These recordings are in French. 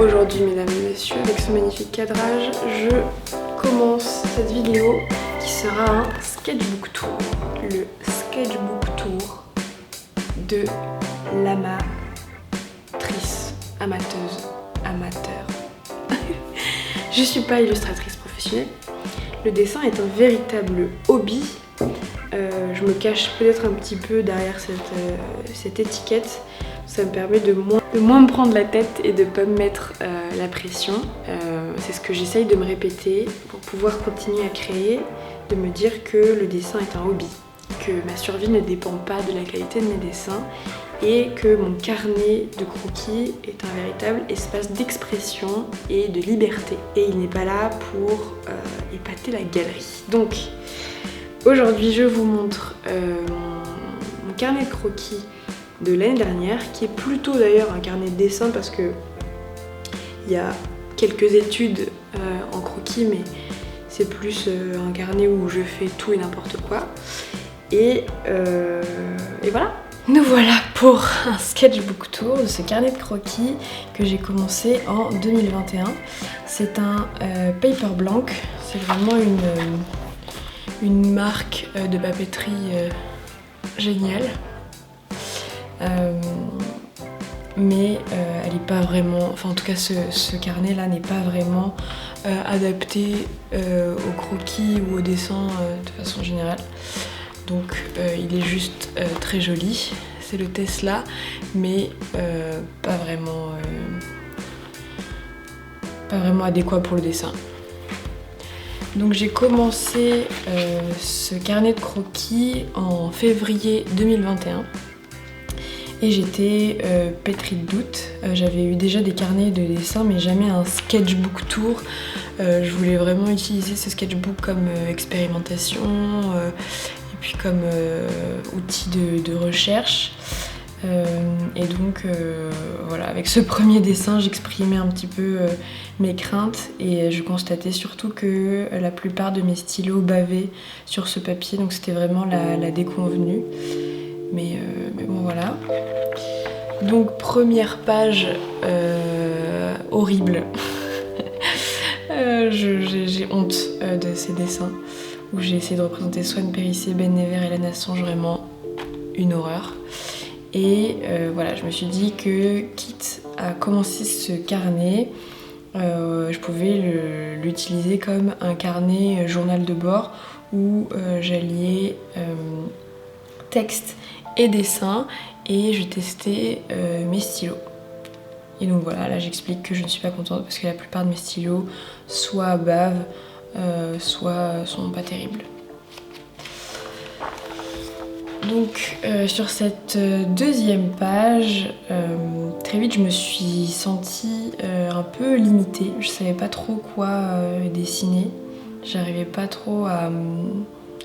Aujourd'hui, mesdames et messieurs, avec ce magnifique cadrage, je commence cette vidéo qui sera un sketchbook tour. Le sketchbook tour de l'amatrice, amateur. Je suis pas illustratrice professionnelle. Le dessin est un véritable hobby. Je me cache peut-être un petit peu derrière cette étiquette. Ça me permet de moins me prendre la tête et de pas me mettre la pression. C'est ce que j'essaye de me répéter pour pouvoir continuer à créer, de me dire que le dessin est un hobby, que ma survie ne dépend pas de la qualité de mes dessins et que mon carnet de croquis est un véritable espace d'expression et de liberté. Et il n'est pas là pour épater la galerie. Donc aujourd'hui je vous montre mon carnet de croquis de l'année dernière, qui est plutôt d'ailleurs un carnet de dessin parce que il y a quelques études en croquis, mais c'est plus un carnet où je fais tout et n'importe quoi. Et voilà. Nous voilà pour un sketchbook tour de ce carnet de croquis que j'ai commencé en 2021. C'est un paper blank, c'est vraiment une marque de papeterie géniale. Mais elle n'est pas vraiment, enfin en tout cas ce carnet là n'est pas vraiment adapté au croquis ou au dessin de façon générale. Donc il est juste très joli, c'est le Tesla, mais pas vraiment adéquat pour le dessin. Donc j'ai commencé ce carnet de croquis en février 2021. Et j'étais pétrie de doutes. J'avais eu déjà des carnets de dessin, mais jamais un sketchbook tour. Je voulais vraiment utiliser ce sketchbook comme expérimentation et puis comme outil de recherche. Et donc voilà, avec ce premier dessin, j'exprimais un petit peu mes craintes et je constatais surtout que la plupart de mes stylos bavaient sur ce papier, donc c'était vraiment la déconvenue. Mais bon voilà. Donc première page horrible. J'ai honte de ces dessins où j'ai essayé de représenter Swan Périssé, Ben Never et Lana Assange, vraiment une horreur. Et voilà, je me suis dit que quitte à commencer ce carnet, je pouvais l'utiliser comme un carnet journal de bord où j'alliais texte et dessin et je testais mes stylos. Et donc voilà, là j'explique que je ne suis pas contente parce que la plupart de mes stylos soit bavent, soit sont pas terribles. Donc sur cette deuxième page, très vite je me suis sentie un peu limitée. Je savais pas trop quoi dessiner. J'arrivais pas trop à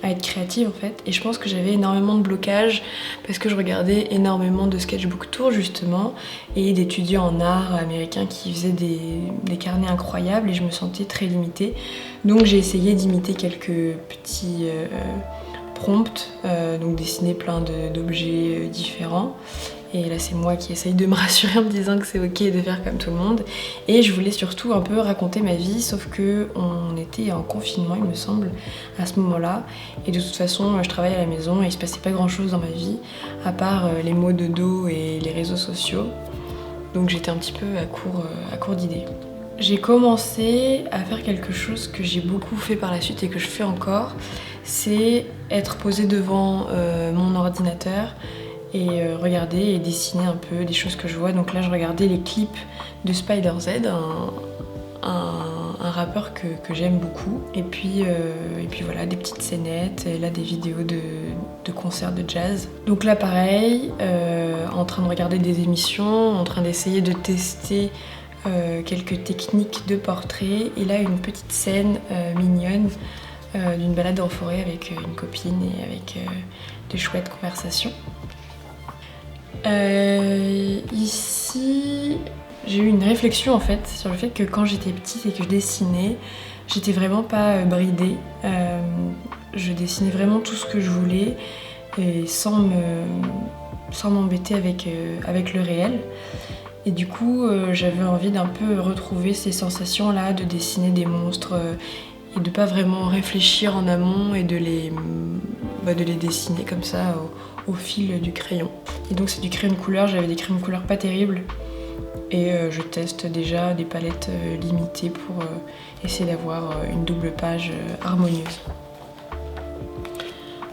être créative en fait, et je pense que j'avais énormément de blocages parce que je regardais énormément de sketchbook tour justement et d'étudiants en art américains qui faisaient des carnets incroyables et je me sentais très limitée. Donc j'ai essayé d'imiter quelques petits prompts, donc dessiner plein d'objets différents. Et là c'est moi qui essaye de me rassurer en me disant que c'est ok de faire comme tout le monde. Et je voulais surtout un peu raconter ma vie, sauf que on était en confinement il me semble à ce moment-là. Et de toute façon je travaille à la maison et il se passait pas grand chose dans ma vie, à part les maux de dos et les réseaux sociaux. Donc j'étais un petit peu à court d'idées. J'ai commencé à faire quelque chose que j'ai beaucoup fait par la suite et que je fais encore, c'est être posée devant mon ordinateur et regarder et dessiner un peu des choses que je vois. Donc là je regardais les clips de Spider Z, un rappeur que j'aime beaucoup, et puis voilà, des petites scénettes et là des vidéos de concerts de jazz. Donc là pareil, en train de regarder des émissions, en train d'essayer de tester quelques techniques de portrait, et là une petite scène mignonne d'une balade en forêt avec une copine et avec de chouettes conversations. Ici, j'ai eu une réflexion en fait sur le fait que quand j'étais petite et que je dessinais, j'étais vraiment pas bridée. Je dessinais vraiment tout ce que je voulais et sans m'embêter avec le réel. Et du coup, j'avais envie d'un peu retrouver ces sensations-là de dessiner des monstres et de pas vraiment réfléchir en amont et de les dessiner comme ça au fil du crayon. Et donc c'est du crayon de couleur, j'avais des crayons de couleur pas terribles et je teste déjà des palettes limitées pour essayer d'avoir une double page harmonieuse.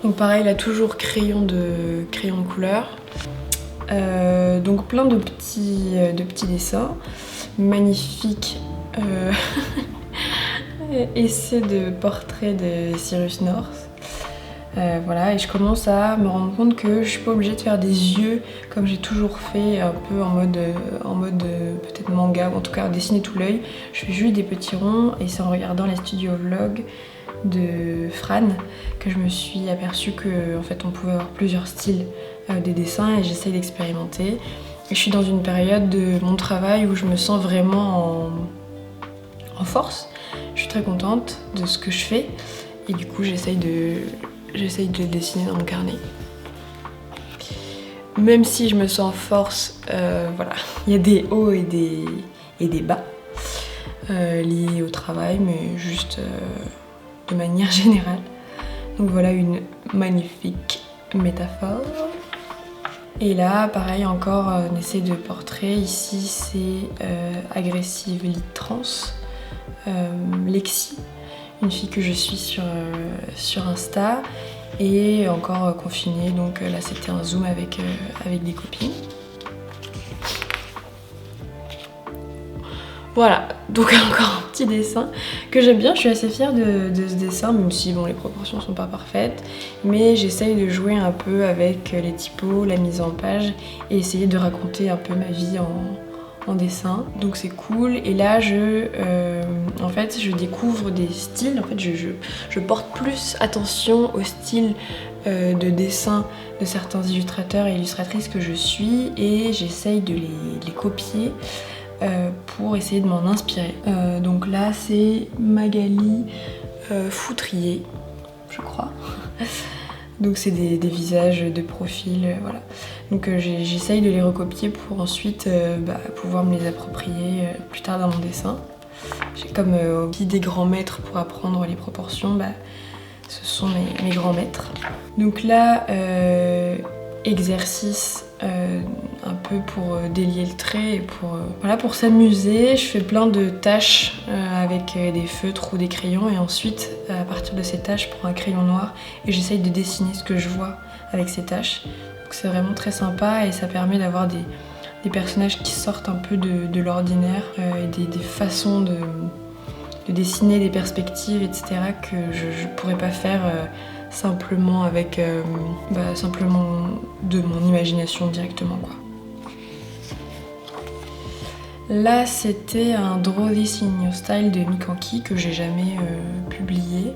Donc pareil, là toujours crayon de couleur. Donc plein de petits dessins, magnifique essai de portrait de Cyrus North. Voilà, et je commence à me rendre compte que je suis pas obligée de faire des yeux comme j'ai toujours fait, un peu en mode peut-être manga, ou en tout cas dessiner tout l'œil. Je fais juste des petits ronds et c'est en regardant les studios vlog de Fran que je me suis aperçue que en fait on pouvait avoir plusieurs styles des dessins et j'essaye d'expérimenter. Et je suis dans une période de mon travail où je me sens vraiment en force. Je suis très contente de ce que je fais et du coup j'essaye de le dessiner dans mon carnet. Même si je me sens en force, voilà, il y a des hauts et des bas liés au travail, mais juste de manière générale. Donc voilà une magnifique métaphore. Et là, pareil, encore un essai de portrait. Ici, c'est Aggressive Lit Trans, Lexi, une fille que je suis sur Insta, et encore confinée. Donc là, c'était un zoom avec des copines. Voilà, donc encore un petit dessin que j'aime bien, je suis assez fière de ce dessin, même si bon, les proportions sont pas parfaites, mais j'essaye de jouer un peu avec les typos, la mise en page et essayer de raconter un peu ma vie en dessin, donc c'est cool. Et là en fait je découvre des styles, en fait je porte plus attention au style de dessin de certains illustrateurs et illustratrices que je suis et j'essaye de les copier pour essayer de m'en inspirer. Donc là c'est Magali Foutrier, je crois. Donc c'est des visages de profil, voilà. Donc j'essaye de les recopier pour ensuite pouvoir me les approprier plus tard dans mon dessin. J'ai comme des grands maîtres pour apprendre les proportions, ce sont mes grands maîtres. Donc là, exercice un peu pour délier le trait et pour s'amuser. Je fais plein de tâches avec des feutres ou des crayons et ensuite à partir de ces tâches je prends un crayon noir et j'essaye de dessiner ce que je vois avec ces tâches. Donc c'est vraiment très sympa et ça permet d'avoir des personnages qui sortent un peu de l'ordinaire et des façons de dessiner, des perspectives, etc. que je pourrais pas faire simplement avec simplement de mon imagination directement, quoi. Là c'était un Draw This in Your Style de Mikanki que j'ai jamais publié.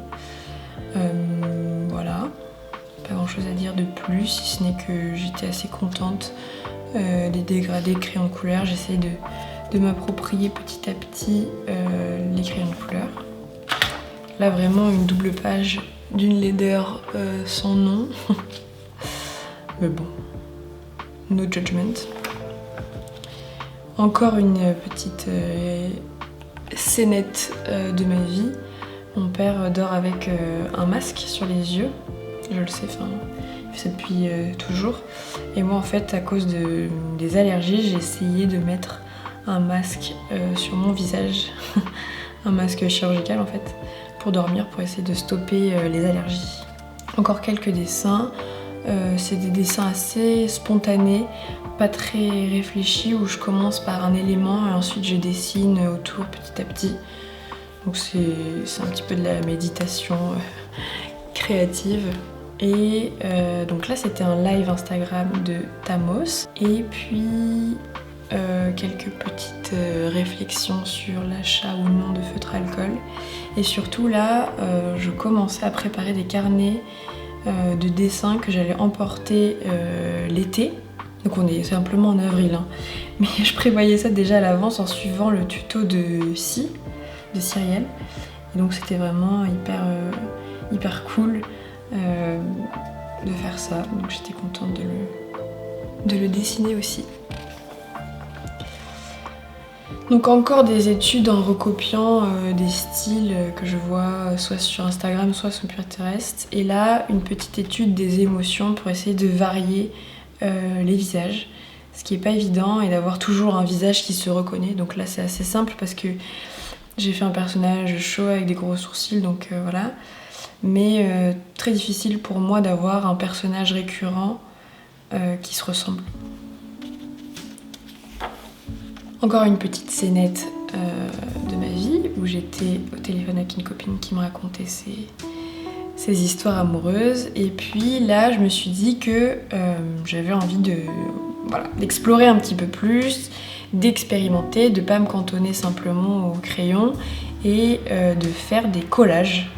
Voilà, pas grand chose à dire de plus si ce n'est que j'étais assez contente des dégradés de crayons de couleur. J'essaye de m'approprier petit à petit les crayons de couleur. Là vraiment une double page d'une laideur sans nom. Mais bon, no judgment. Encore une petite scénette de ma vie. Mon père dort avec un masque sur les yeux. Je le sais, il fait ça depuis toujours. Et moi en fait, à cause des allergies, j'ai essayé de mettre un masque sur mon visage. Un masque chirurgical en fait, pour dormir, pour essayer de stopper les allergies. Encore quelques dessins. C'est des dessins assez spontanés, pas très réfléchis, où je commence par un élément et ensuite je dessine autour petit à petit. Donc c'est un petit peu de la méditation créative. Et donc là c'était un live Instagram de Tamos. Et puis quelques petites réflexions sur l'achat ou non de feutre alcool. Et surtout là, je commençais à préparer des carnets de dessins que j'allais emporter l'été. Donc on est simplement en avril, hein. Mais je prévoyais ça déjà à l'avance en suivant le tuto de Cyrielle. Et donc c'était vraiment hyper cool de faire ça. Donc j'étais contente de le dessiner aussi. Donc encore des études en recopiant des styles que je vois soit sur Instagram, soit sur Pinterest. Et là, une petite étude des émotions pour essayer de varier les visages. Ce qui n'est pas évident et d'avoir toujours un visage qui se reconnaît. Donc là, c'est assez simple parce que j'ai fait un personnage chaud avec des gros sourcils, donc voilà. Mais très difficile pour moi d'avoir un personnage récurrent qui se ressemble. Encore une petite scénette de ma vie où j'étais au téléphone avec une copine qui me racontait ses histoires amoureuses. Et puis là, je me suis dit que j'avais envie d'explorer un petit peu plus, d'expérimenter, de ne pas me cantonner simplement au crayon et de faire des collages.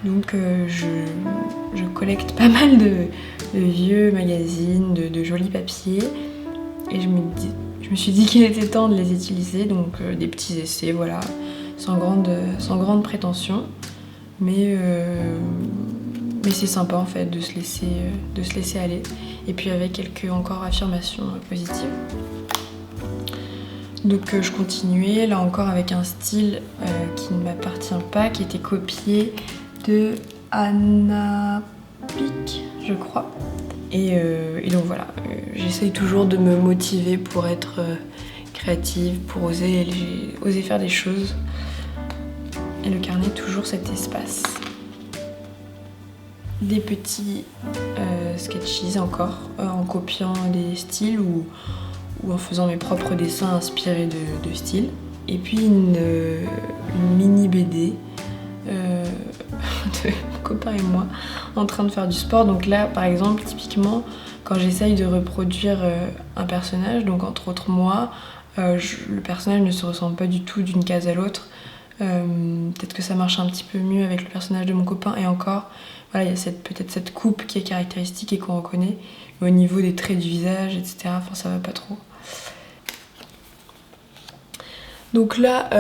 Donc je collecte pas mal de vieux magazines, de jolis papiers et je me suis dit qu'il était temps de les utiliser, donc des petits essais, voilà, sans grande prétention. Mais c'est sympa en fait de se laisser aller. Et puis avec quelques encore affirmations positives. Donc je continuais, là encore avec un style qui ne m'appartient pas, qui était copié de Anna Pic, je crois. Et donc voilà, j'essaye toujours de me motiver pour être créative, pour oser faire des choses. Et le carnet, toujours cet espace. Des petits sketches encore, en copiant des styles ou en faisant mes propres dessins inspirés de styles. Et puis une mini BD de mon copain et moi en train de faire du sport. Donc là, par exemple, typiquement, quand j'essaye de reproduire un personnage, donc entre autres moi, le personnage ne se ressemble pas du tout d'une case à l'autre. Peut-être que ça marche un petit peu mieux avec le personnage de mon copain et encore, voilà, il y a peut-être cette coupe qui est caractéristique et qu'on reconnaît. Mais au niveau des traits du visage, etc., enfin, ça va pas trop. Donc là,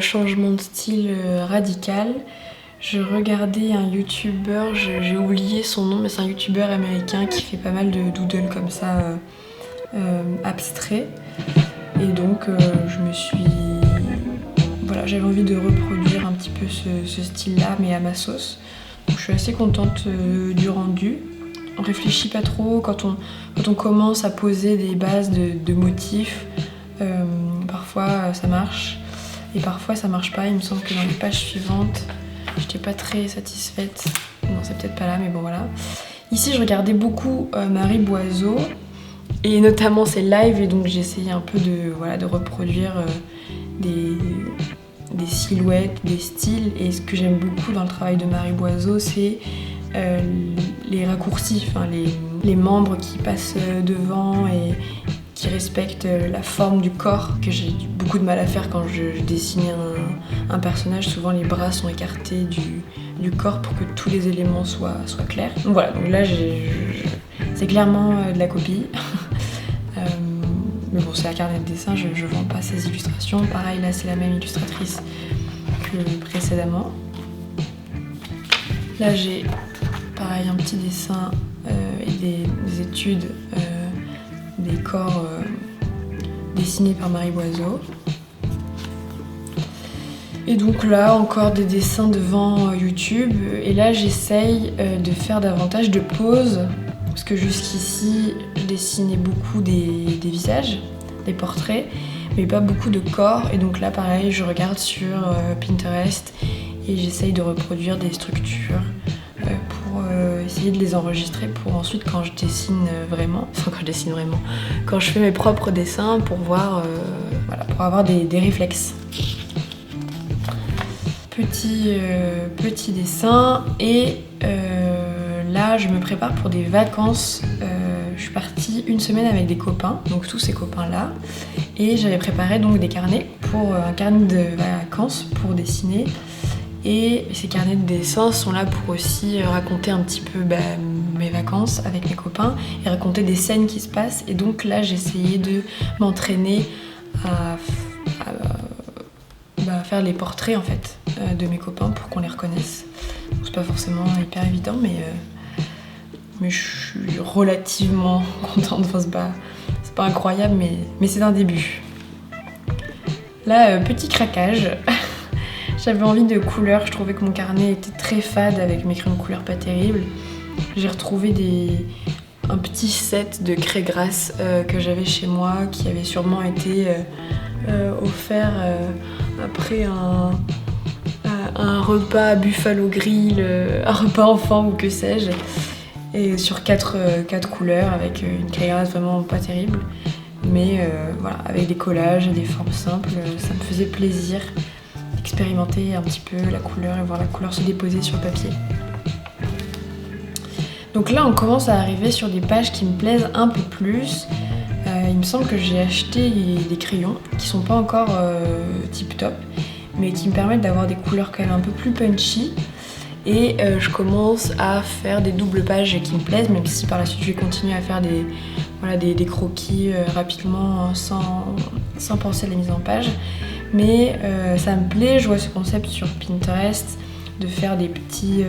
changement de style radical. Je regardais un youtubeur, j'ai oublié son nom, mais c'est un youtubeur américain qui fait pas mal de doodles comme ça, abstraits. Et donc voilà, j'avais envie de reproduire un petit peu ce style-là, mais à ma sauce. Donc je suis assez contente du rendu. On réfléchit pas trop quand on commence à poser des bases de motifs. Parfois ça marche et parfois ça marche pas. Il me semble que dans les pages suivantes, j'étais pas très satisfaite. Non, c'est peut-être pas là, mais bon voilà. Ici, je regardais beaucoup Marie Boiseau et notamment ses lives, et donc j'ai essayé un peu de reproduire des silhouettes, des styles. Et ce que j'aime beaucoup dans le travail de Marie Boiseau, c'est les raccourcis, enfin les membres qui passent devant et qui respectent la forme du corps, que j'ai beaucoup de mal à faire quand je dessine un personnage. Souvent les bras sont écartés du corps pour que tous les éléments soient clairs. Donc voilà, donc là c'est clairement de la copie. Mais bon, c'est un carnet de dessin, je vends pas ces illustrations. Pareil, là c'est la même illustratrice que précédemment. Là j'ai pareil un petit dessin et des études des corps dessinés par Marie Boiseau. Et donc là encore des dessins devant YouTube. Et là j'essaye de faire davantage de poses, parce que jusqu'ici je dessinais beaucoup des visages, des portraits, mais pas beaucoup de corps. Et donc là pareil, je regarde sur Pinterest et j'essaye de reproduire des structures pour essayer de les enregistrer pour ensuite quand je dessine vraiment, quand je fais mes propres dessins pour voir, pour avoir des réflexes. Petit dessin. Et là je me prépare pour des vacances. Je suis partie une semaine avec des copains, donc tous ces copains là, et j'avais préparé donc des carnets pour un carnet de vacances pour dessiner. Et ces carnets de dessin sont là pour aussi raconter un petit peu mes vacances avec mes copains et raconter des scènes qui se passent. Et donc là j'ai essayé de m'entraîner à faire les portraits en fait de mes copains pour qu'on les reconnaisse. Donc, c'est pas forcément hyper évident, mais je suis relativement contente. Enfin, c'est pas incroyable, mais c'est un début. Là, petit craquage. J'avais envie de couleurs, je trouvais que mon carnet était très fade avec mes crayons de couleur pas terribles. J'ai retrouvé un petit set de craie grasse que j'avais chez moi, qui avait sûrement été offert après un repas Buffalo Grill, un repas enfant ou que sais-je. Et sur 4 couleurs avec une craie grasse vraiment pas terrible. Mais voilà, avec des collages et des formes simples, ça me faisait plaisir d'expérimenter un petit peu la couleur et voir la couleur se déposer sur le papier. Donc là, on commence à arriver sur des pages qui me plaisent un peu plus. Il me semble que j'ai acheté des crayons qui sont pas encore tip top, mais qui me permettent d'avoir des couleurs quand même un peu plus punchy. Et je commence à faire des doubles pages qui me plaisent, même si par la suite je vais continuer à faire des croquis rapidement sans penser à la mise en page. Mais ça me plaît, je vois ce concept sur Pinterest de faire des petits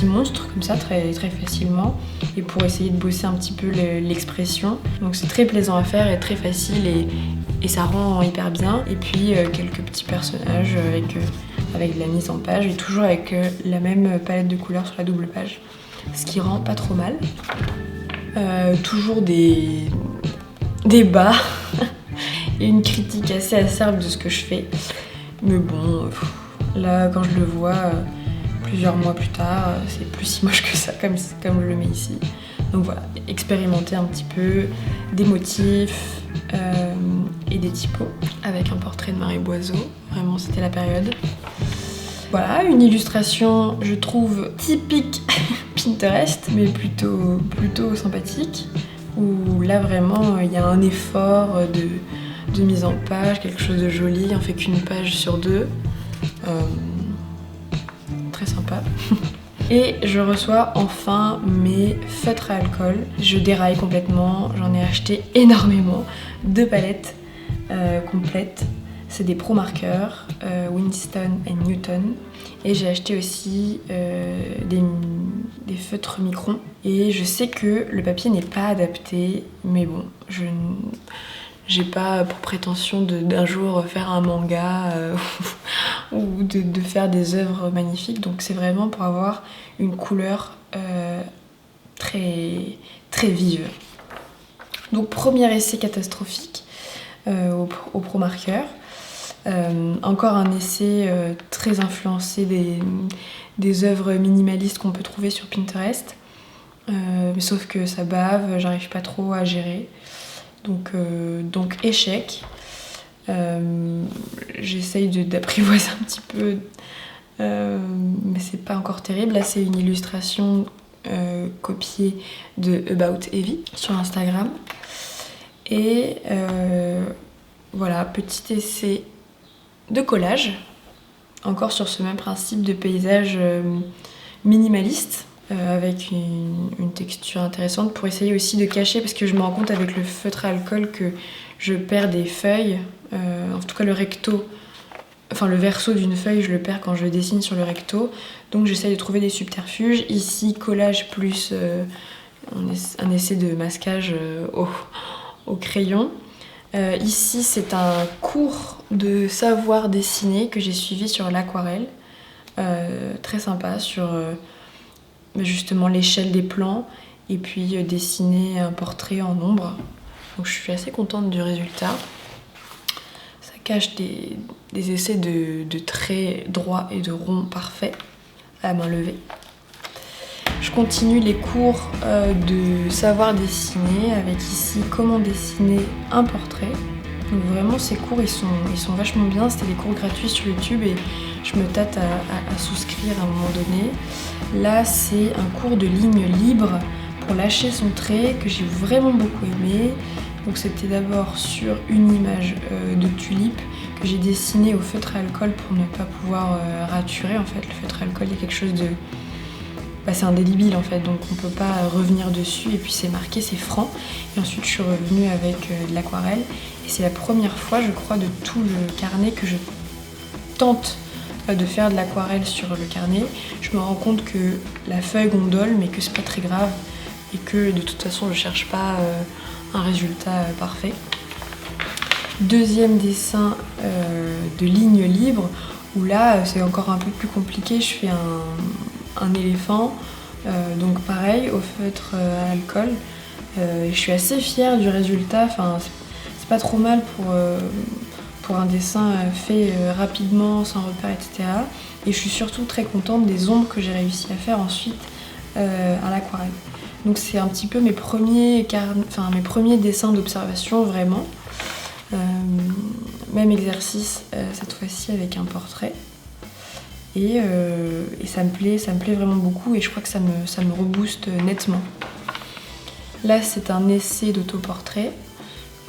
monstres comme ça très, très facilement et pour essayer de bosser un petit peu l'expression. Donc c'est très plaisant à faire et très facile et ça rend hyper bien. Et puis quelques petits personnages avec de la mise en page et toujours avec la même palette de couleurs sur la double page, ce qui rend pas trop mal. Toujours des bas et une critique assez acerbe de ce que je fais. Mais bon, là quand je le vois plusieurs mois plus tard, c'est plus si moche que ça comme je le mets ici. Donc voilà, expérimenter un petit peu des motifs et des typos avec un portrait de Marie Boiseau. Vraiment, c'était la période. Voilà, une illustration, je trouve, typique Pinterest, mais plutôt sympathique. Où là, vraiment, il y a un effort de mise en page, quelque chose de joli. On fait qu'une page sur 2. Très sympa. Et je reçois enfin mes feutres à alcool. Je déraille complètement, j'en ai acheté énormément. 2 palettes complètes. C'est des Pro marqueurs, Winston et Newton. Et j'ai acheté aussi des feutres Micron. Et je sais que le papier n'est pas adapté, mais bon, j'ai pas pour prétention d'un jour faire un manga ou de faire des œuvres magnifiques. Donc c'est vraiment pour avoir une couleur très, très vive. Donc premier essai catastrophique au Pro marqueur. Encore un essai très influencé des œuvres minimalistes qu'on peut trouver sur Pinterest. Sauf que ça bave, j'arrive pas trop à gérer. Donc échec. J'essaye d'apprivoiser un petit peu, mais c'est pas encore terrible. Là, c'est une illustration copiée de About Evie sur Instagram. Et voilà, petit essai de collage, encore sur ce même principe de paysage minimaliste. Avec une texture intéressante pour essayer aussi de cacher, parce que je me rends compte avec le feutre à alcool que je perds des feuilles, en tout cas le verso d'une feuille je le perds quand je dessine sur le recto, donc j'essaye de trouver des subterfuges. Ici collage plus un essai de masquage au crayon. Ici c'est un cours de savoir dessiner que j'ai suivi sur l'aquarelle, très sympa sur justement l'échelle des plans et puis dessiner un portrait en ombre. Donc je suis assez contente du résultat. Ça cache des essais de traits droits et de ronds parfaits à main levée. Je continue les cours de savoir dessiner avec ici comment dessiner un portrait. Donc vraiment ces cours ils sont vachement bien, c'était des cours gratuits sur YouTube et je me tâte à souscrire à un moment donné. Là c'est un cours de ligne libre pour lâcher son trait que j'ai vraiment beaucoup aimé. Donc c'était d'abord sur une image de tulipe que j'ai dessinée au feutre à alcool pour ne pas pouvoir raturer. En fait le feutre à alcool il y a quelque chose de... c'est indélébile en fait, donc on peut pas revenir dessus et puis c'est marqué, c'est franc. Et ensuite je suis revenue avec de l'aquarelle et c'est la première fois je crois de tout le carnet que je tente de faire de l'aquarelle sur le carnet. Je me rends compte que la feuille gondole mais que c'est pas très grave et que de toute façon je cherche pas un résultat parfait. Deuxième dessin de lignes libres, où là c'est encore un peu plus compliqué. Je fais un éléphant, donc pareil, au feutre à l'alcool. Je suis assez fière du résultat, enfin, c'est pas trop mal pour un dessin fait rapidement, sans repère, etc. Et je suis surtout très contente des ombres que j'ai réussi à faire ensuite à l'aquarelle. Donc c'est un petit peu mes premiers dessins d'observation vraiment. Même exercice cette fois-ci avec un portrait. Et ça me plaît vraiment beaucoup et je crois que ça me rebooste nettement. Là c'est un essai d'autoportrait.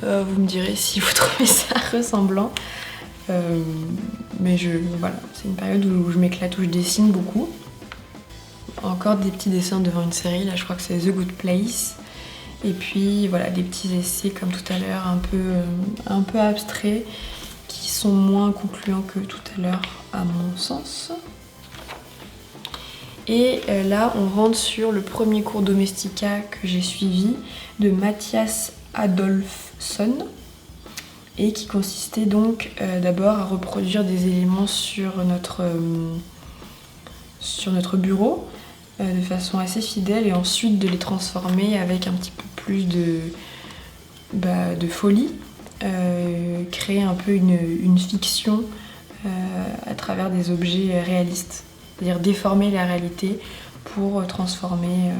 Vous me direz si vous trouvez ça ressemblant. Mais voilà, c'est une période où je m'éclate, où je dessine beaucoup. Encore des petits dessins devant une série, là je crois que c'est The Good Place. Et puis voilà, des petits essais comme tout à l'heure, un peu abstraits, qui sont moins concluants que tout à l'heure à mon sens. Et là on rentre sur le premier cours Domestika que j'ai suivi de Mathias Adolfsson, et qui consistait donc d'abord à reproduire des éléments sur notre bureau de façon assez fidèle et ensuite de les transformer avec un petit peu plus de folie, créer un peu une fiction à travers des objets réalistes, c'est-à-dire déformer la réalité pour transformer,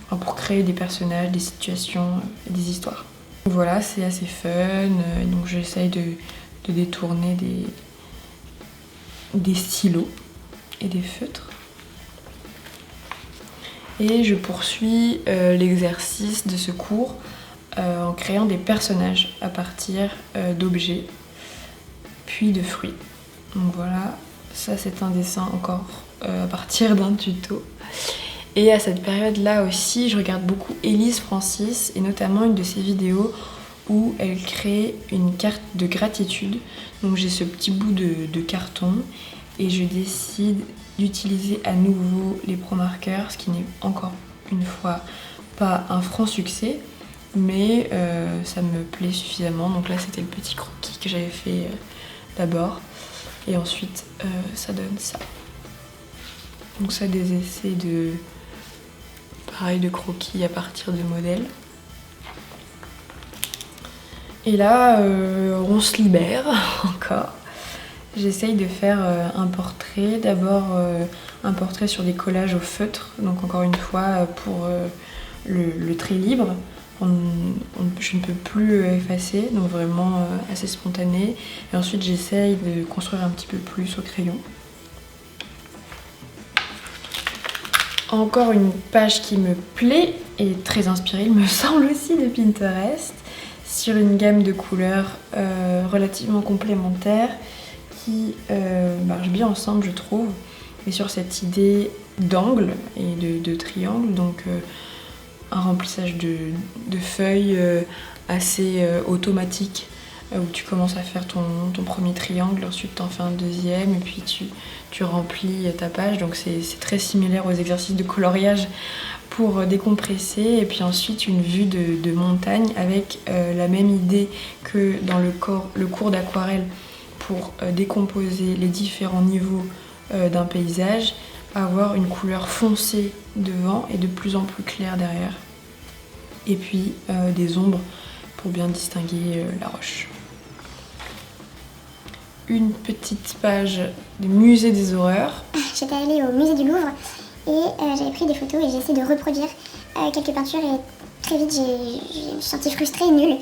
pour créer des personnages, des situations et des histoires. Donc voilà, c'est assez fun, donc j'essaye de détourner des stylos et des feutres. Et je poursuis l'exercice de ce cours en créant des personnages à partir d'objets, puis de fruits. Donc voilà, ça c'est un dessin encore à partir d'un tuto. Et à cette période-là aussi, je regarde beaucoup Elise Francis, et notamment une de ses vidéos où elle crée une carte de gratitude. Donc j'ai ce petit bout de carton et je décide d'utiliser à nouveau les pro-marqueurs, ce qui n'est encore une fois pas un franc succès, mais ça me plaît suffisamment. Donc là c'était le petit croquis que j'avais fait d'abord, et ensuite ça donne ça. Donc ça, des essais de croquis à partir de modèles. Et là on se libère encore. J'essaye de faire un portrait, d'abord un portrait sur des collages au feutre, donc encore une fois pour le trait libre, je ne peux plus effacer, donc vraiment assez spontané. Et ensuite j'essaye de construire un petit peu plus au crayon. Encore une page qui me plaît et très inspirée, il me semble aussi, de Pinterest, sur une gamme de couleurs relativement complémentaires qui marchent bien ensemble, je trouve, et sur cette idée d'angle et de triangle, donc un remplissage de feuilles assez automatique, où tu commences à faire ton premier triangle, ensuite tu en fais un deuxième, et puis tu remplis ta page. Donc c'est très similaire aux exercices de coloriage pour décompresser. Et puis ensuite une vue de montagne avec la même idée que dans le cours d'aquarelle, pour décomposer les différents niveaux d'un paysage, avoir une couleur foncée devant et de plus en plus claire derrière. Et puis des ombres pour bien distinguer la roche. Une petite page du musée des horreurs. J'étais allée au musée du Louvre et j'avais pris des photos et j'ai essayé de reproduire quelques peintures, et très vite je me suis sentie frustrée et nulle.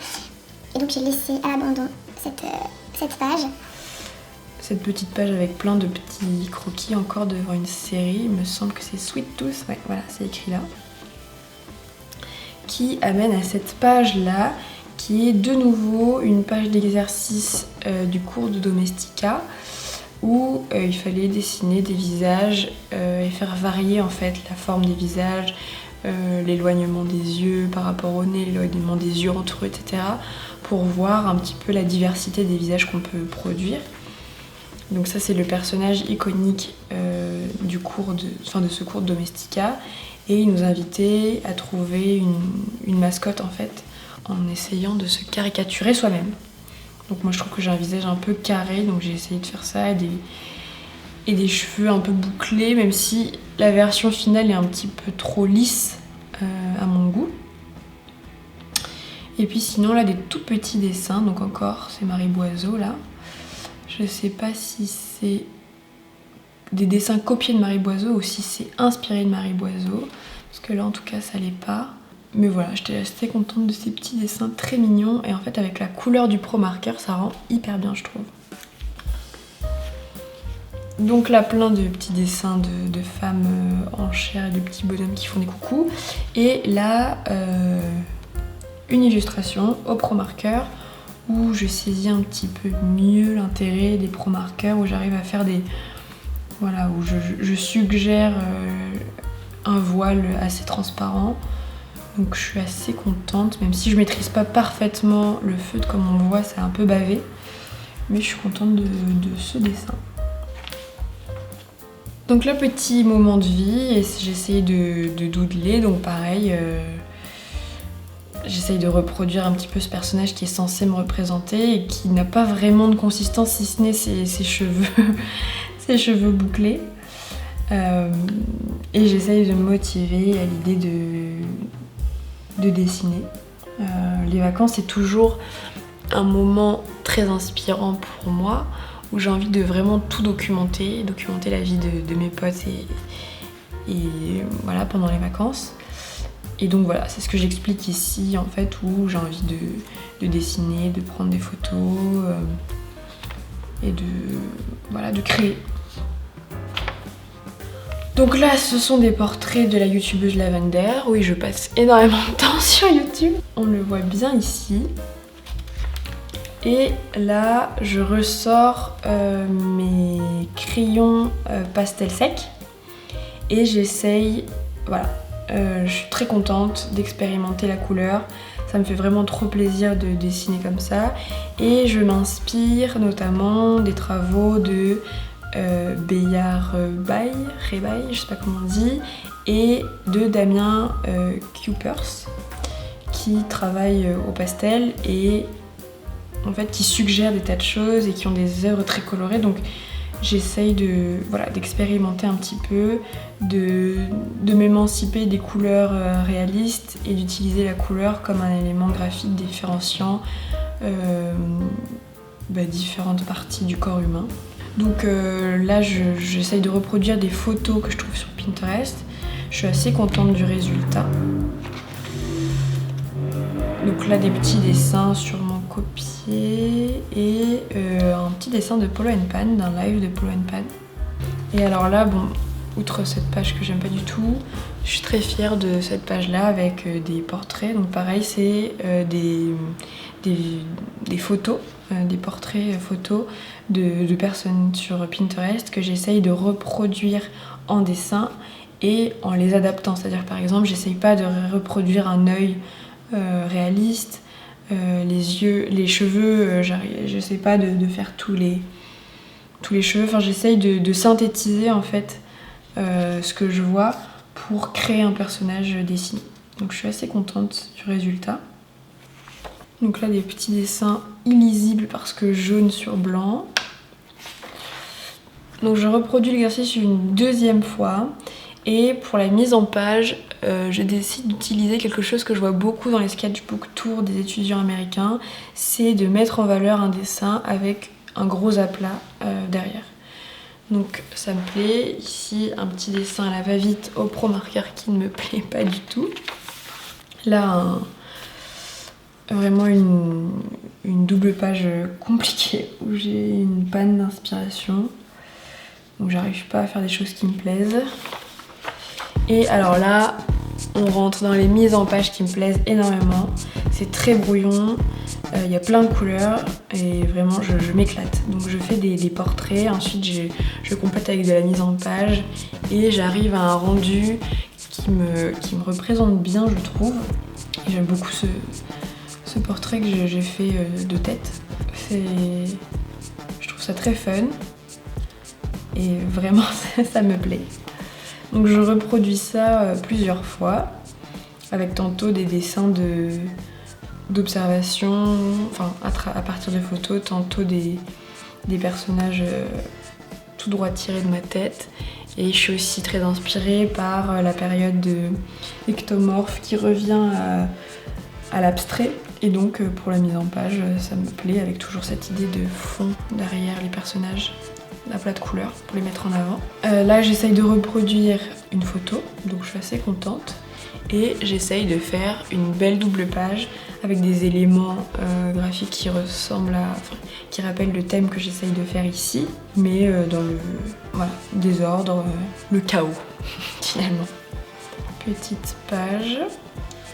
Et donc j'ai laissé à l'abandon cette page. Cette petite page avec plein de petits croquis encore devant une série, il me semble que c'est Sweet Tooth, ouais, voilà, c'est écrit là. Qui amène à cette page-là, qui est de nouveau une page d'exercice du cours de Domestika, où il fallait dessiner des visages et faire varier en fait la forme des visages, l'éloignement des yeux par rapport au nez, l'éloignement des yeux entre eux, etc. pour voir un petit peu la diversité des visages qu'on peut produire. Donc ça c'est le personnage iconique de ce cours de Domestika, et il nous invitait à trouver une mascotte en fait, en essayant de se caricaturer soi-même. Donc moi je trouve que j'ai un visage un peu carré, donc j'ai essayé de faire ça, et des cheveux un peu bouclés, même si la version finale est un petit peu trop lisse à mon goût. Et puis sinon là des tout petits dessins, donc encore c'est Marie Boiseau là. Je sais pas si c'est des dessins copiés de Marie Boiseau ou si c'est inspiré de Marie Boiseau, parce que là en tout cas ça l'est pas. Mais voilà, j'étais assez contente de ces petits dessins très mignons, et en fait avec la couleur du Pro Marker ça rend hyper bien je trouve. Donc là plein de petits dessins de femmes en chair et de petits bonhommes qui font des coucous, et là une illustration au Pro Marker où je saisis un petit peu mieux l'intérêt des Pro Markers, où j'arrive à faire des... Voilà, où je suggère un voile assez transparent. Donc je suis assez contente, même si je maîtrise pas parfaitement le feutre comme on le voit, c'est un peu bavé. Mais je suis contente de ce dessin. Donc là, petit moment de vie, et j'ai essayé de doodler, donc pareil, j'essaye de reproduire un petit peu ce personnage qui est censé me représenter et qui n'a pas vraiment de consistance si ce n'est ses cheveux, ses cheveux bouclés. Et j'essaye de me motiver à l'idée de dessiner. Les vacances, c'est toujours un moment très inspirant pour moi, où j'ai envie de vraiment tout documenter la vie de mes potes et voilà, pendant les vacances. Et donc voilà, c'est ce que j'explique ici en fait, où j'ai envie de dessiner, de prendre des photos et de créer. Donc là, ce sont des portraits de la youtubeuse Lavender. Oui, je passe énormément de temps sur YouTube. On le voit bien ici. Et là, je ressors mes crayons pastel sec. Et j'essaye, voilà, je suis très contente d'expérimenter la couleur. Ça me fait vraiment trop plaisir de dessiner comme ça. Et je m'inspire notamment des travaux de Bayard Rebaille, je sais pas comment on dit, et de Damien Cupers, qui travaille au pastel et en fait qui suggère des tas de choses et qui ont des œuvres très colorées. Donc j'essaye d'expérimenter un petit peu, de m'émanciper des couleurs réalistes et d'utiliser la couleur comme un élément graphique différenciant différentes parties du corps humain. Donc là, j'essaye de reproduire des photos que je trouve sur Pinterest. Je suis assez contente du résultat. Donc là, des petits dessins sûrement copiés et un petit dessin de Polo & Pan, d'un live de Polo & Pan. Et alors là, bon, outre cette page que j'aime pas du tout, je suis très fière de cette page-là avec des portraits. Donc pareil, c'est des photos, des portraits photos de personnes sur Pinterest que j'essaye de reproduire en dessin et en les adaptant. C'est-à-dire par exemple, j'essaye pas de reproduire un œil réaliste, les yeux, les cheveux, j'essaie pas de faire tous les cheveux. Enfin, j'essaye de synthétiser en fait ce que je vois pour créer un personnage dessiné. Donc je suis assez contente du résultat. Donc là, des petits dessins illisibles parce que jaune sur blanc. Donc je reproduis l'exercice une deuxième fois. Et pour la mise en page, je décide d'utiliser quelque chose que je vois beaucoup dans les sketchbook tours des étudiants américains. C'est de mettre en valeur un dessin avec un gros aplat derrière. Donc ça me plaît. Ici, un petit dessin à la va-vite au Pro Marker qui ne me plaît pas du tout. Là, vraiment une double page compliquée où j'ai une panne d'inspiration, où j'arrive pas à faire des choses qui me plaisent. Et alors là, on rentre dans les mises en page qui me plaisent énormément. C'est très brouillon, il y a plein de couleurs et vraiment je m'éclate. Donc je fais des portraits, ensuite je complète avec de la mise en page et j'arrive à un rendu qui me représente bien, je trouve. Et j'aime beaucoup ce portrait que j'ai fait de tête. Je trouve ça très fun et vraiment ça me plaît. Donc je reproduis ça plusieurs fois avec tantôt des dessins d'observation, enfin à partir de photos, tantôt des personnages tout droit tirés de ma tête. Et je suis aussi très inspirée par la période de ectomorphe qui revient à l'abstrait. Et donc pour la mise en page, ça me plaît avec toujours cette idée de fond derrière les personnages, à plat de couleurs pour les mettre en avant. Là j'essaye de reproduire une photo, donc je suis assez contente. Et j'essaye de faire une belle double page avec des éléments graphiques qui ressemblent qui rappellent le thème que j'essaye de faire ici, mais dans le désordre, le chaos finalement. Petite page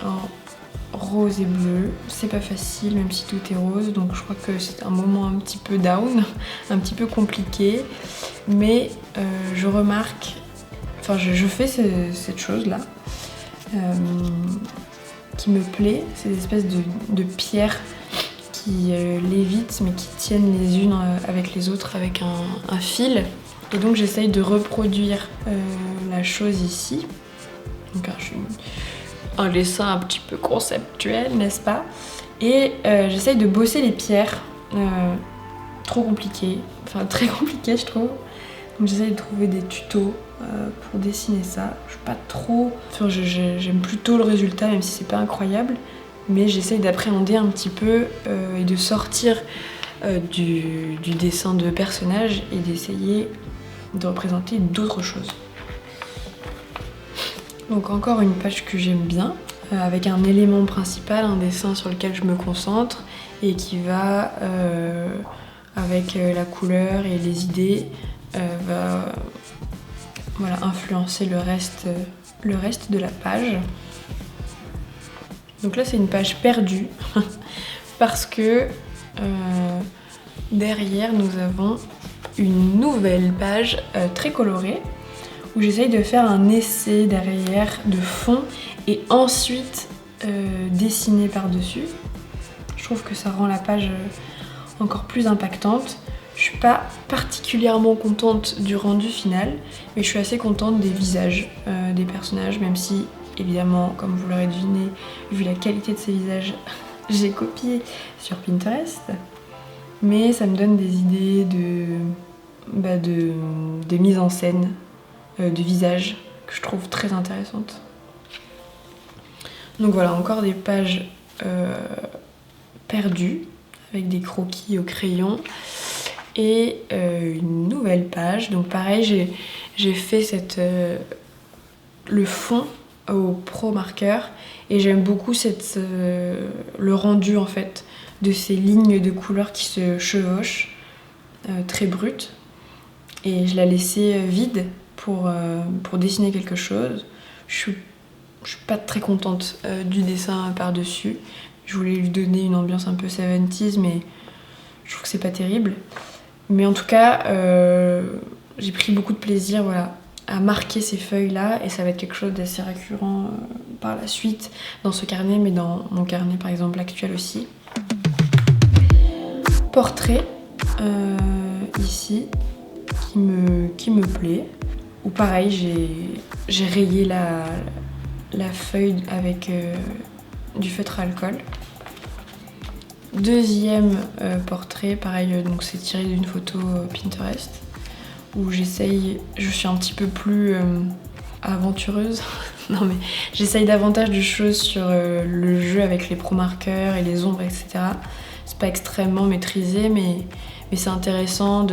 en rose et bleu, c'est pas facile même si tout est rose, donc je crois que c'est un moment un petit peu down, un petit peu compliqué, mais je remarque, je fais cette chose là qui me plaît, c'est des espèces de pierres qui lévitent mais qui tiennent les unes avec les autres avec un fil. Et donc j'essaye de reproduire la chose ici. Donc un dessin un petit peu conceptuel, n'est-ce pas? Et j'essaye de bosser les pierres. Trop compliqué, très compliqué je trouve. Donc j'essaye de trouver des tutos pour dessiner ça. Je suis pas trop... j'aime plutôt le résultat même si c'est pas incroyable. Mais j'essaye d'appréhender un petit peu et de sortir du dessin de personnage et d'essayer de représenter d'autres choses. Donc encore une page que j'aime bien, avec un élément principal, un dessin sur lequel je me concentre et qui va, avec la couleur et les idées, va influencer le reste de la page. Donc là c'est une page perdue parce que derrière nous avons une nouvelle page très colorée où j'essaye de faire un essai derrière de fond et ensuite dessiner par-dessus. Je trouve que ça rend la page encore plus impactante. Je suis pas particulièrement contente du rendu final, mais je suis assez contente des visages des personnages, même si évidemment, comme vous l'aurez deviné, vu la qualité de ces visages, j'ai copié sur Pinterest. Mais ça me donne des idées de mise en scène de visages que je trouve très intéressantes. Donc voilà, encore des pages perdues avec des croquis au crayon et une nouvelle page. Donc pareil, j'ai fait le fond au Pro Marker et j'aime beaucoup le rendu en fait de ces lignes de couleurs qui se chevauchent, très brutes. Et je l'ai laissé vide pour dessiner quelque chose. Je suis pas très contente du dessin par-dessus. Je voulais lui donner une ambiance un peu 70s, mais je trouve que c'est pas terrible. Mais en tout cas, j'ai pris beaucoup de plaisir à marquer ces feuilles-là, et ça va être quelque chose d'assez récurrent par la suite dans ce carnet, mais dans mon carnet par exemple actuel aussi. Portrait, ici, qui me plaît. Ou pareil, j'ai rayé la feuille avec du feutre à alcool. Deuxième portrait, pareil, donc c'est tiré d'une photo Pinterest où je suis un petit peu plus aventureuse. Non mais j'essaye davantage de choses sur le jeu avec les pro marqueurs et les ombres, etc. C'est pas extrêmement maîtrisé, mais c'est intéressant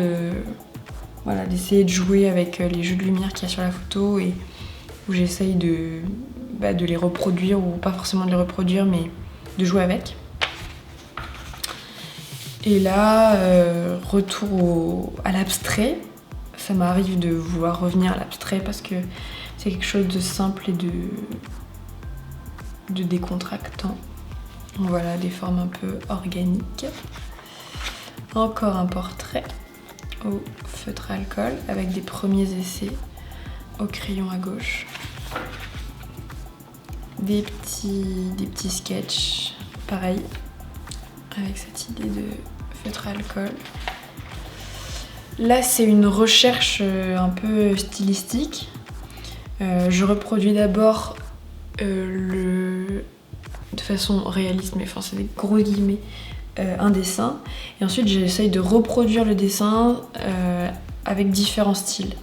d'essayer de jouer avec les jeux de lumière qu'il y a sur la photo et où j'essaye de les reproduire, ou pas forcément de les reproduire, mais de jouer avec. Et là, retour à l'abstrait. Ça m'arrive de vouloir revenir à l'abstrait parce que c'est quelque chose de simple et de décontractant. Voilà, des formes un peu organiques. Encore un portrait au feutre à alcool avec des premiers essais au crayon à gauche. Des petits sketchs, pareil, avec cette idée de feutre à alcool. Là, c'est une recherche un peu stylistique. Je reproduis d'abord de façon réaliste, mais enfin c'est des gros guillemets, un dessin. Et ensuite j'essaye de reproduire le dessin avec différents styles.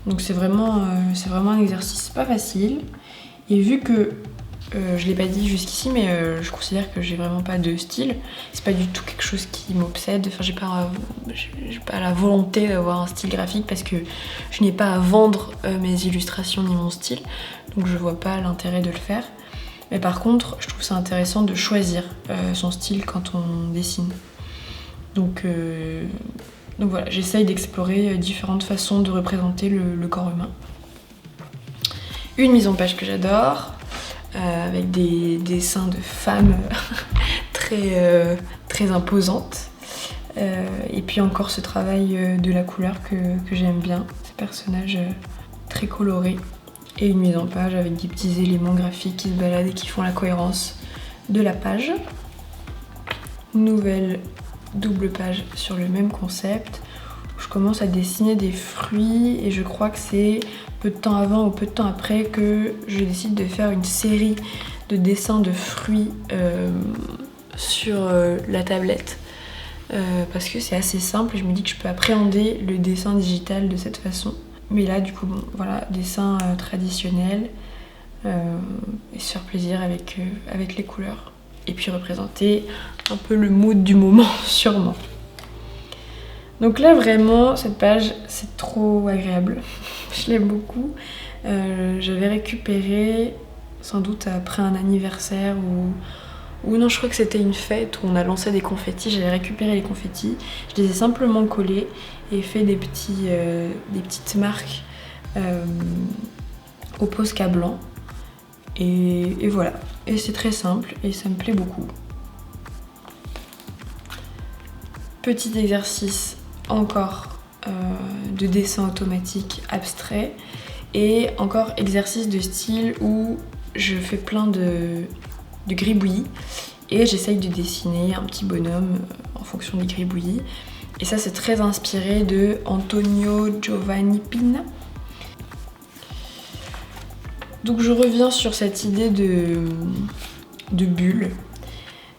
Donc c'est vraiment un exercice pas facile. Et vu que je l'ai pas dit jusqu'ici, mais je considère que j'ai vraiment pas de style. C'est pas du tout quelque chose qui m'obsède. Enfin, j'ai pas la volonté d'avoir un style graphique parce que je n'ai pas à vendre mes illustrations ni mon style. Donc je vois pas l'intérêt de le faire. Mais par contre, je trouve ça intéressant de choisir son style quand on dessine. Donc voilà, j'essaye d'explorer différentes façons de représenter le corps humain. Une mise en page que j'adore. Avec des dessins de femmes très imposantes. Et puis encore ce travail de la couleur que j'aime bien, ces personnages très colorés. Et une mise en page avec des petits éléments graphiques qui se baladent et qui font la cohérence de la page. Nouvelle double page sur le même concept. Je commence à dessiner des fruits et je crois que c'est peu de temps avant ou peu de temps après que je décide de faire une série de dessins de fruits sur la tablette parce que c'est assez simple et je me dis que je peux appréhender le dessin digital de cette façon. Mais là du coup bon, voilà, dessin traditionnel et se faire plaisir avec les couleurs et puis représenter un peu le mood du moment sûrement. Donc là vraiment cette page c'est trop agréable, je l'aime beaucoup. J'avais récupéré sans doute après un anniversaire ou non je crois que c'était une fête où on a lancé des confettis, j'avais récupéré les confettis, je les ai simplement collés et fait des petites marques au Posca blanc et voilà. Et c'est très simple et ça me plaît beaucoup. Petit exercice encore de dessin automatique abstrait et encore exercice de style où je fais plein de gribouillis et j'essaye de dessiner un petit bonhomme en fonction des gribouillis. Et ça c'est très inspiré de Antonio Giovanni Pina. Donc je reviens sur cette idée de bulle.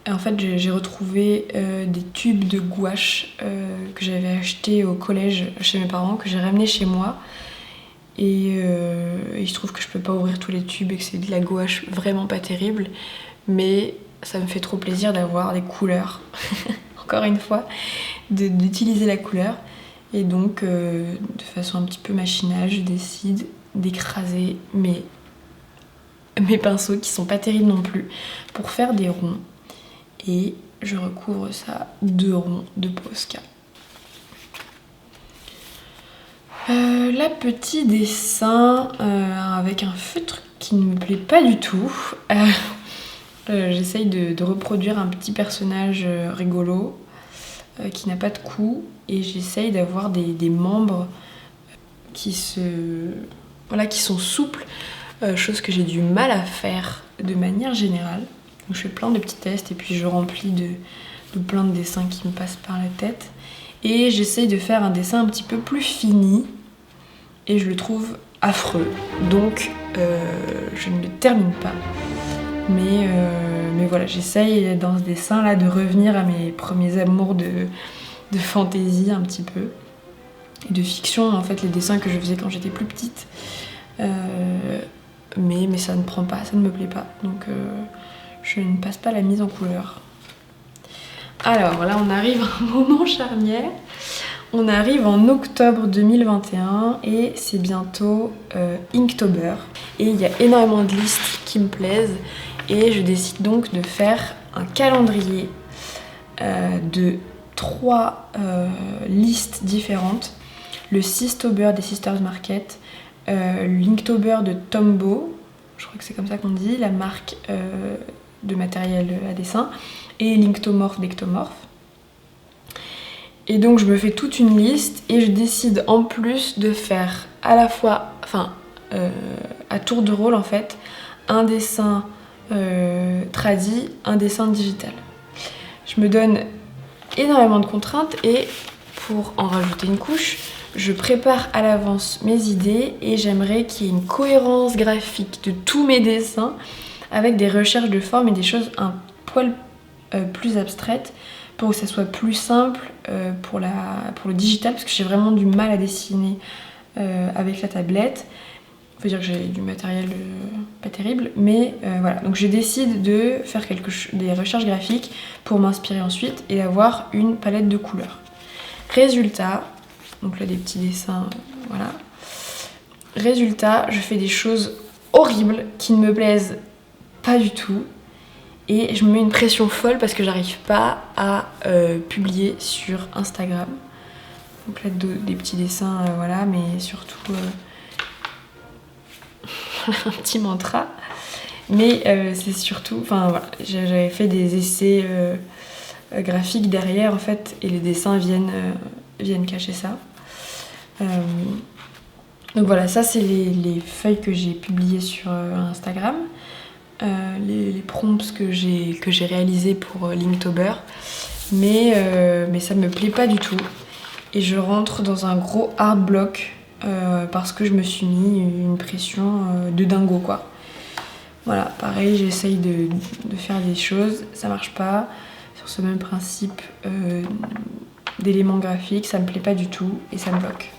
En fait, j'ai retrouvé des tubes de gouache que j'avais achetés au collège chez mes parents, que j'ai ramené chez moi. Et il se trouve que je peux pas ouvrir tous les tubes et que c'est de la gouache vraiment pas terrible. Mais ça me fait trop plaisir d'avoir des couleurs, encore une fois, d'utiliser la couleur. Et donc, de façon un petit peu machinale, je décide d'écraser mes pinceaux, qui sont pas terribles non plus, pour faire des ronds. Et je recouvre ça de ronds de Posca. Là, petit dessin avec un feutre qui ne me plaît pas du tout. J'essaye de reproduire un petit personnage rigolo qui n'a pas de cou et j'essaye d'avoir des membres qui sont souples, chose que j'ai du mal à faire de manière générale. Donc je fais plein de petits tests et puis je remplis de plein de dessins qui me passent par la tête. Et j'essaye de faire un dessin un petit peu plus fini et je le trouve affreux. Donc je ne le termine pas. Mais voilà, j'essaye dans ce dessin là de revenir à mes premiers amours de fantaisie un petit peu. Et de fiction, en fait, les dessins que je faisais quand j'étais plus petite. Mais ça ne prend pas, ça ne me plaît pas. Donc je ne passe pas la mise en couleur. Alors là on arrive à un moment charnière. On arrive en octobre 2021 et c'est bientôt Inktober. Et il y a énormément de listes qui me plaisent. Et je décide donc de faire un calendrier de 3 listes différentes. Le Sisttober des Sisters Market, l'Inktober de Tombow, je crois que c'est comme ça qu'on dit, la marque de matériel à dessin, et l'Inktomorph d'Ectomorph. Et donc je me fais toute une liste et je décide en plus de faire à la fois, à tour de rôle en fait, un dessin tradi, un dessin digital. Je me donne énormément de contraintes et pour en rajouter une couche, je prépare à l'avance mes idées et j'aimerais qu'il y ait une cohérence graphique de tous mes dessins avec des recherches de forme et des choses un poil plus abstraites pour que ça soit plus simple pour le digital, parce que j'ai vraiment du mal à dessiner avec la tablette. Faut dire que j'ai du matériel pas terrible, mais voilà. Donc je décide de faire des recherches graphiques pour m'inspirer ensuite et avoir une palette de couleurs. Résultat, donc là des petits dessins, voilà. Résultat, je fais des choses horribles qui ne me plaisent pas du tout. Et je me mets une pression folle parce que j'arrive pas à publier sur Instagram. Donc là des petits dessins, voilà, mais surtout un petit mantra. Mais c'est surtout, enfin voilà, j'avais fait des essais graphiques derrière en fait, et les dessins viennent cacher ça. Donc voilà, ça c'est les feuilles que j'ai publiées sur Instagram. Les prompts que j'ai réalisés pour Linktober, mais ça me plaît pas du tout et je rentre dans un gros hard block parce que je me suis mis une pression de dingo quoi. Voilà, pareil, j'essaye de faire des choses, ça marche pas sur ce même principe d'éléments graphiques, ça me plaît pas du tout et ça me bloque.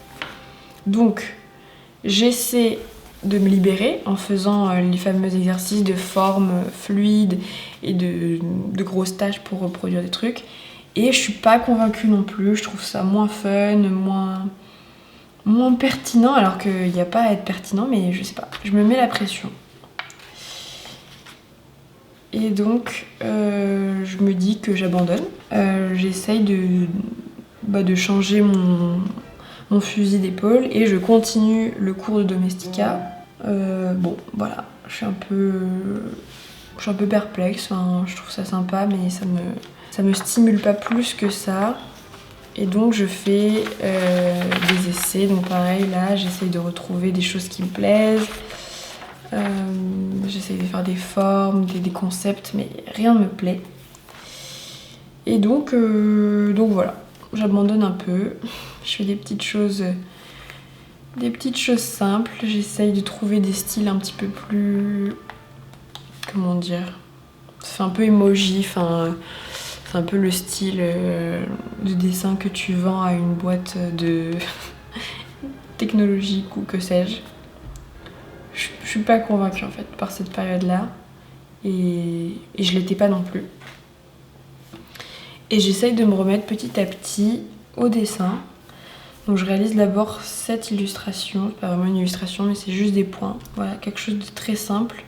Donc j'essaie de me libérer en faisant les fameux exercices de forme fluide et de grosses tâches pour reproduire des trucs. Et je suis pas convaincue non plus, je trouve ça moins fun, moins pertinent, alors qu'il n'y a pas à être pertinent, mais je sais pas, je me mets la pression. Et donc je me dis que j'abandonne. J'essaye de changer mon fusil d'épaule et je continue le cours de Domestika. Bon, voilà, je suis un peu perplexe, enfin, je trouve ça sympa, mais ça me stimule pas plus que ça. Et donc je fais des essais, donc pareil, là, j'essaye de retrouver des choses qui me plaisent. J'essaye de faire des formes, des concepts, mais rien ne me plaît. Et donc voilà, j'abandonne un peu. Je fais des petites choses simples. J'essaye de trouver des styles un petit peu plus... Comment dire ? C'est un peu emoji, enfin... C'est un peu le style de dessin que tu vends à une boîte de technologique ou que sais-je. Je suis pas convaincue en fait par cette période-là. Et je l'étais pas non plus. Et j'essaye de me remettre petit à petit au dessin. Donc je réalise d'abord cette illustration, c'est pas vraiment une illustration mais c'est juste des points. Voilà, quelque chose de très simple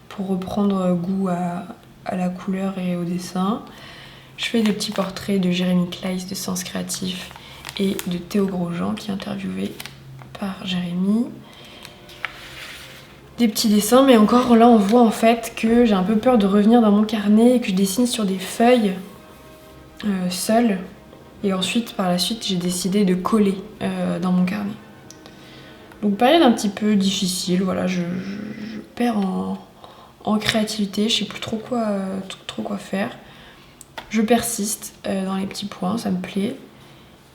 pour reprendre goût à la couleur et au dessin. Je fais des petits portraits de Jérémy Kleiss de Sens Créatif et de Théo Grosjean qui est interviewé par Jérémy. Des petits dessins, mais encore là on voit en fait que j'ai un peu peur de revenir dans mon carnet et que je dessine sur des feuilles seule. Et ensuite, par la suite, j'ai décidé de coller dans mon carnet. Donc période un petit peu difficile, voilà, je perds en créativité, je sais plus trop quoi faire. Je persiste dans les petits points, ça me plaît.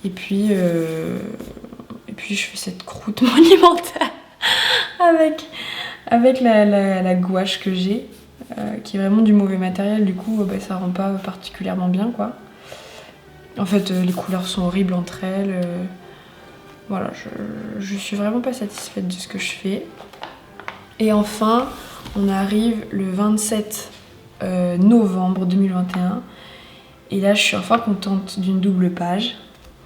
Et puis je fais cette croûte monumentale avec la gouache que j'ai, qui est vraiment du mauvais matériel, du coup ça rend pas particulièrement bien quoi. En fait, les couleurs sont horribles entre elles. Voilà, je suis vraiment pas satisfaite de ce que je fais. Et enfin, on arrive le 27 novembre 2021. Et là, je suis enfin contente d'une double page.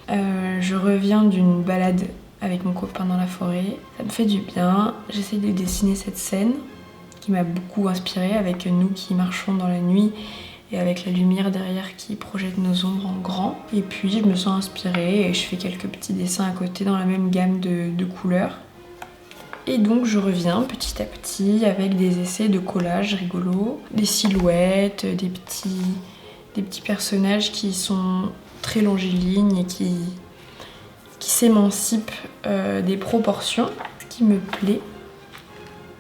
Je reviens d'une balade avec mon copain dans la forêt. Ça me fait du bien. J'essaie de dessiner cette scène qui m'a beaucoup inspirée avec nous qui marchons dans la nuit et avec la lumière derrière qui projette nos ombres en grand. Et puis je me sens inspirée et je fais quelques petits dessins à côté dans la même gamme de couleurs. Et donc je reviens petit à petit avec des essais de collage rigolos, des silhouettes, des petits personnages qui sont très longilignes et qui s'émancipent des proportions, ce qui me plaît.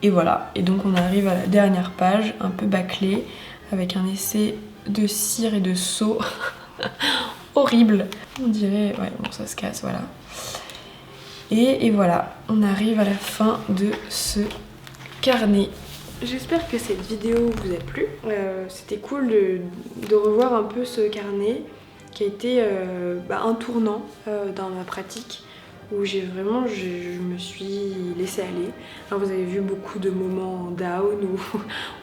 Et voilà, et donc on arrive à la dernière page, un peu bâclée, avec un essai de cire et de seau horrible. On dirait, ouais, bon ça se casse, voilà. Et voilà, on arrive à la fin de ce carnet J'espère que cette vidéo vous a plu. C'était cool de revoir un peu ce carnet qui a été un tournant dans ma pratique où je me suis laissée aller. Alors vous avez vu beaucoup de moments down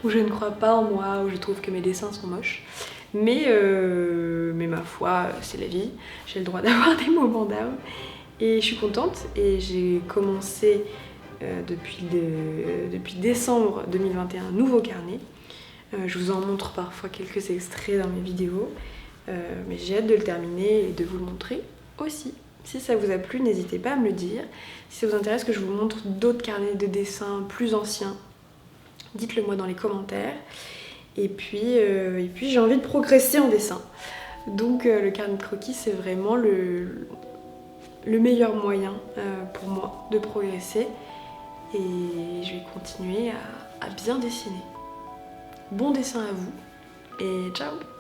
où je ne crois pas en moi, où je trouve que mes dessins sont moches. Mais ma foi, c'est la vie. J'ai le droit d'avoir des moments down. Et je suis contente et j'ai commencé depuis décembre 2021 un nouveau carnet. Je vous en montre parfois quelques extraits dans mes vidéos. Mais j'ai hâte de le terminer et de vous le montrer aussi. Si ça vous a plu, n'hésitez pas à me le dire. Si ça vous intéresse que je vous montre d'autres carnets de dessin plus anciens, dites-le moi dans les commentaires. Et puis j'ai envie de progresser en dessin. Donc le carnet de croquis, c'est vraiment le meilleur moyen pour moi de progresser. Et je vais continuer à bien dessiner. Bon dessin à vous et ciao!